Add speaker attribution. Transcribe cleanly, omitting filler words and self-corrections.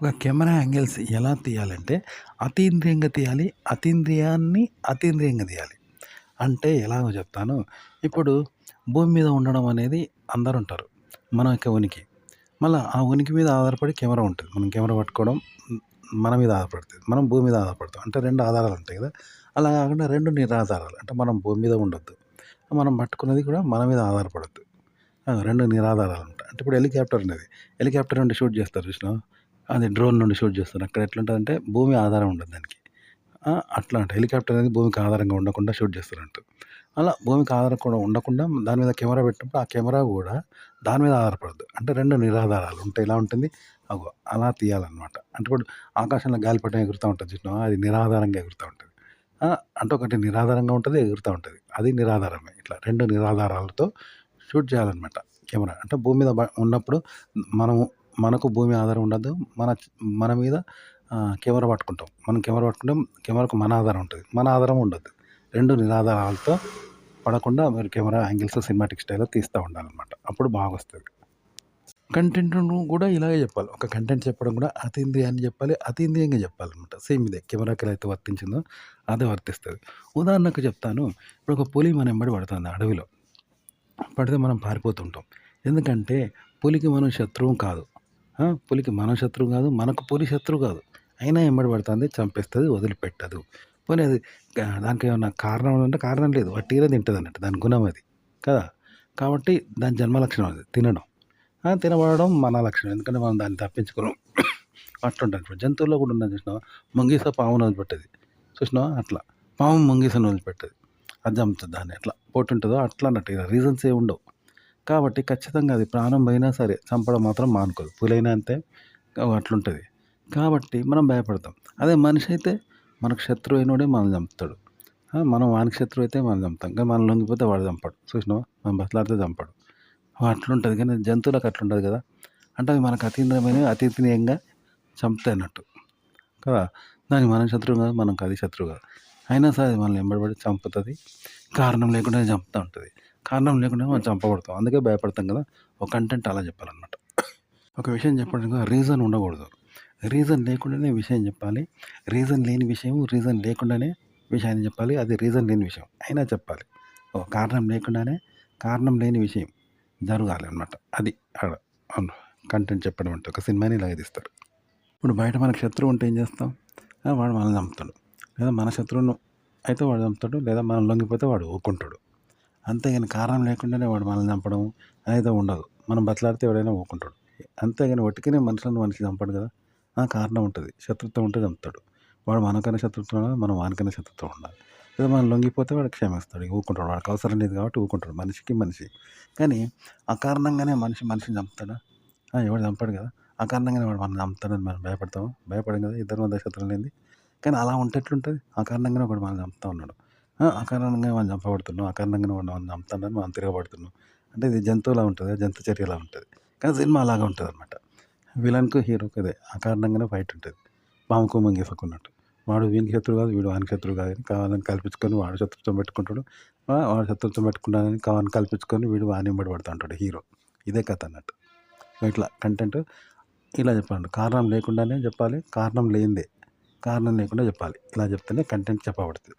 Speaker 1: ఒక camera angles ఎలా తీయాలంటే, అతీంద్రియంగా తీయాలి. అతీంద్రియాన్ని అతీంద్రియంగా తీయాలి. అంటే ఎలాగో చెప్తాను. ఇప్పుడు భూమి మీద ఉండడం అనేది అందరుంటారు. మన యొక్క ఉనికి. మళ్ళా ఆ ఉనికి మీద ఆధారపడి కెమెరా ఉంటది. మనం కెమెరా పట్టుకోవడం మన మీద ఆధారపడుతది. మనం భూమి మీద ఆధారపడతాం. అంటే 2 ఆధారాలు ఉంటాయి కదా! అలా కాకుండా 2 నిరాధారాలు. అంటే మనం భూమి మీద ఉండొద్దు. మనం పట్టుకున్నది కూడా మన మీద ఆధారపడొద్దు. 2 నిరాధారాలుంటాయి. అంటే ఇప్పుడు హెలికాప్టర్ ఉన్నది. హెలికాప్టర్ నుండి షూట్ చేస్తారు చూసినావా? అది డ్రోన్ నుండి షూట్ చేస్తారు. అక్కడ ఎట్లుంటదంటే భూమి ఆధారం ఉండదు దానికి. అట్లా అంట. హెలికాప్టర్ అనేది భూమికి ఆధారంగా ఉండకుండా షూట్ చేస్తారంట. అలా భూమికి ఆధారం కూడా ఉండకుండా దాని మీద కెమెరా పెట్టినప్పుడు ఆ కెమెరా గూడా దాని మీద ఆధారపడద్దు. అంటే 2 నిరాధారాలు ఉంటాయి. ఎలా ఉంటుంది? అగో అలా తీయాలనమాట. అంటే ఇప్పుడు ఆకాశంలో గాలిపటం ఎగురుతా ఉంటది చూసినావా? అది నిరాధారంగా ఎగురుతా ఉంటది. అంటే ఒకటి నిరాధారంగా ఉంటది, ఎగురుతా ఉంటది. అది నిరాధారమే. ఇట్లా 2 నిరాధారాలతో షూట్ చేయాలనమాట కెమెరా. అంటే భూమి మీద ఉన్నప్పుడు మనము మనకు భూమి ఆధారం ఉండదు. మన మీద కెమెరా పట్టుకుంటాం. మనం కెమెరా పట్టుకుంటాం. కెమెరాకు మన ఆధారం ఉంటది. మన ఆధారం ఉండొద్దు. 2 నిరాధారాలతో పడకుండా మీరు కెమెరా యాంగిల్స్ సినిమాటిక్ స్టైల్‌లో తీస్తా ఉండాలనమాట. అప్పుడు బాగొస్తది. కంటెంట్‌ను గూడా ఇలాగే జెప్పాలి. ఒక కంటెంట్ చెప్పడం గూడా అతీంద్రియాన్ని జెప్పాలి. అతీంద్రియంగా జెప్పాలనమాట. సేమ్ ఇదే కెమెరాకి ఎలా అయితే వర్తించిందో అదే వర్తిస్తది. ఉదాహరణకు చెప్తాను. ఇప్పుడు ఒక పులి మన ఎంబడి పడుతుంది అడవిలో. పడితే మనం పారిపోతుంటాం. ఎందుకంటే పులికి మనం శత్రువు కాదు. పులికి మనం శత్రువు గాదు. మనకు పులి శత్రువు గాదు. అయినా ఎంబడి పడుతుంది, చంపేస్తది, వదిలిపెట్టదు. పోనీ అది దానికేమన్నా కారణం ఉందంటే కారణం లేదు. వట్టిగానే తింటదన్నట్టు. దాని గుణం అది. కదా! కాబట్టి దాని జన్మ లక్షణం అది తినడం. తినబడడం మన లక్షణం. ఎందుకంటే మనం దాన్ని తప్పించుకోలేం. అట్లుంటది. ఇప్పుడు జంతువుల్లో కూడా ఉన్నది చూసినావా? ముంగీస పాముని వదిలిపెట్టది. చూసినావా? అట్లా. పాము ముంగీసని వదిలిపెట్టది. అది చంపుతది దాన్ని ఎట్లా పోటుంటదో అట్లా అన్నట్టు. ఇగ రీజన్స్ ఏమి ఉండవు. కాబట్టి ఖచ్చితంగా అది ప్రాణం పోయినా సరే చంపడం మాత్రం మానుకోదు. పులైనా అంతే అట్లుంటది. కాబట్టి మనం భయపడతాం. అదే మనిషి అయితే మనకు శత్రువు అయినోడే మనల్ని చంపుతాడు. మనం వానికి శత్రువు అయితే మనం చంపుతాం. కానీ మనం లొంగిపోతే వాడు చంపడు. చూసినావా? మనం బతిలాడితే చంపడు. అట్లుంటది. కానీ జంతువులకు అట్లుండదు కదా! అంటే అవి మనకు అతీంద్రియమైనవి అతీంద్రియంగా చంపుతాయన్నట్టు. కదా! దానికి మనం శత్రువు కాదు. మనకు అది శత్రువు కాదు. అయినా సరే అది మనల్ని వెంబడి చంపుతది. కారణం లేకుండానే చంపుతా ఉంటది. కారణం లేకుండా మనం చంపబడతాం. అందుకే భయపడతాం కదా! ఒక కంటెంట్ అలా చెప్పాలన్నమాట. ఒక విషయం చెప్పడానికి రీజన్ ఉండకూడదు. రీజన్ లేకుండానే విషయం చెప్పాలి. రీజన్ లేని విషయం రీజన్ లేకుండానే విషయాన్ని చెప్పాలి. అది రీజన్ లేని విషయం అయినా చెప్పాలి. కారణం లేకుండానే కారణం లేని విషయం జరగాలి అన్నమాట. అది ఆడ అవును. కంటెంట్ చెప్పడం అంటే ఒక సినిమాని ఇలాగే తీస్తారు. ఇప్పుడు బయట మనకు శత్రువు ఉంటే ఏం చేస్తాం? వాడు మనల్ని చంపుతాడు. లేదా మన శత్రువును అయితే వాడు చంపుతాడు. లేదా మనం లొంగిపోతే వాడు ఊరుకుంటాడు. అంతేగాని కారణం లేకుండానే వాడు మనల్ని చంపడం అనేది ఉండదు. మనం బతిలాడితే ఎవడైనా ఊరుకుంటాడు. అంతేగాని ఒట్టిగానే మనుషులను మనిషి చంపడు కదా! కారణం ఉంటది. శత్రుత్వం ఉంటే చంపుతాడు. వాడు మనకన్నా శత్రుత్వం ఉండాలి. మనం వానికన్నా శత్రుత్వం ఉండాలి. లేదా మనం లొంగిపోతే వాడు క్షమిస్తాడు. ఇక ఊరుకుంటాడు. వాడికి అవసరం లేదు కాబట్టి ఊరుకుంటాడు. మనిషికి మనిషి. కానీ అకారణంగానే మనిషిని చంపుతాడా? ఎవడు చంపడు కదా! అకారణంగానే వాడు మనల్ని చంపుతాడని మనం భయపడతామా? భయపడం కదా! ఇద్దరి మధ్య శత్రువు లేనిది. కానీ అలా ఉంటే ఎట్లుంటది? అకారణంగానే ఒకడు మనల్ని చంపుతా ఉన్నాడు. అకారణంగా మనం చంపబడుతున్నాం. అకారణంగానే వాడు మనల్ని చంపుతాడని మనం తిరగబడుతున్నాం. అంటే ఇది జంతువులా ఉంటది. జంతు చర్యలా ఉంటది. కానీ సినిమా అలాగా ఉంటదనమాట. విలన్‌కు, హీరోకి అదే అకారణంగానే ఫైట్ ఉంటది. పాముకు ముంగీసకు ఉన్నట్టు. వాడు వీనికి శత్రువు కాదు. వీడు వానికి శత్రువు కాదని కావాలని కల్పించుకొని వాడు శత్రుత్వం పెట్టుకుంటాడు. వాడు శత్రుత్వం పెట్టుకున్నాడని కావాలని కల్పించుకొని వీడు వాని వెంబడి పడతా ఉంటాడు హీరో. ఇదే కథ అన్నట్టు. ఇట్లా కంటెంట్ ఇలా చెప్పాలి. కారణం లేకుండానే చెప్పాలి. కారణం లేనిదే కారణం లేకుండా చెప్పాలి. ఇలా చెప్తేనే కంటెంట్ చెప్పబడుతది.